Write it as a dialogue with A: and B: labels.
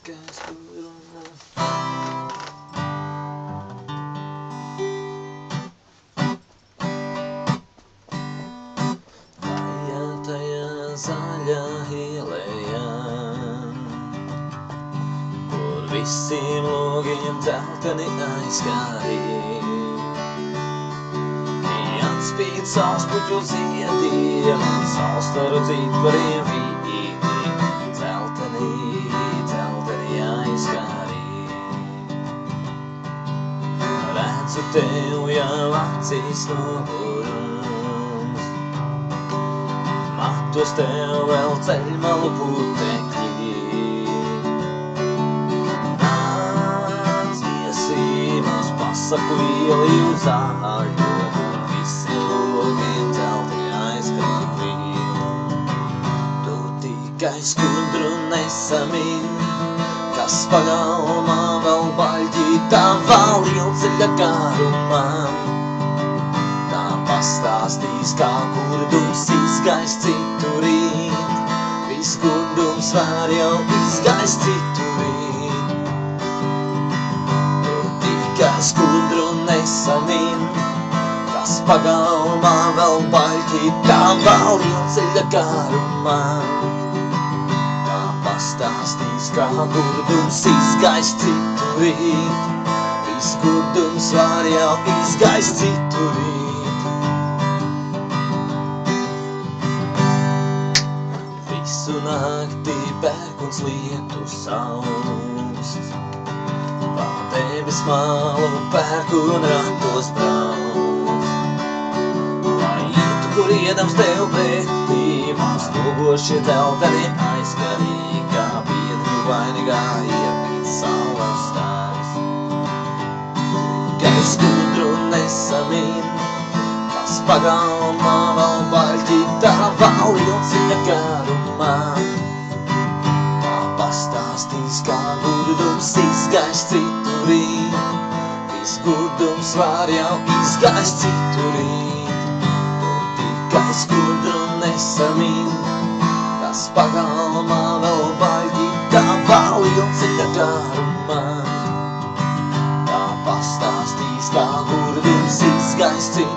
A: tikai skudrumā. Tajā zaļā ielējā, kur visiem logiem dzelteni aizkārīja. Atspīd saulspuķu ziediem un saulstaru dzītvariem vīdi, dzelteni aizkārīja. Redzu tev jau acīs nogurums, matos tev vēl ceļmalu putekļi. Nāc viesīmos, pasaku ieli uz āļu, visi logiem dzelteni aizkārīja. Tu tikai skudru nesamin, kas pagalmā vēl baļķī tavā lielceļa garumā. Tā pastāstīs, kā kurdums izgaist citurīt, viss kurdums var jau izgaist citurīt. Tu tikai skudru nesamin, kas pagalmā vēl baļķī tavā lielceļa garumā. Tā pastāstīs, kā kurdums izgaist citurīt, viss kurdums var jau izgaist citurīt. Visu naktī pērkuns lietu saust, pa debes malu pērkun ratos brauc. Lai ietu, kur iedams tev pretī, mums nogošie dzelteni aizkarīgi, kā biedri vainīgā iepīt saules stars. Tikai skudru nesamin, kas pagalmā vēl baļķī tavā lielceļa garumā. Tā pastāstīs, kā kurdums izgaist citurīt, viss kurdums var jau izgaist citurīt. Tu tikai skudru nesamin, kas pagalmā vēl baļķī tavā lielceļa garumā. Tā pastāstīs, kā kurdums izgaist citurīt,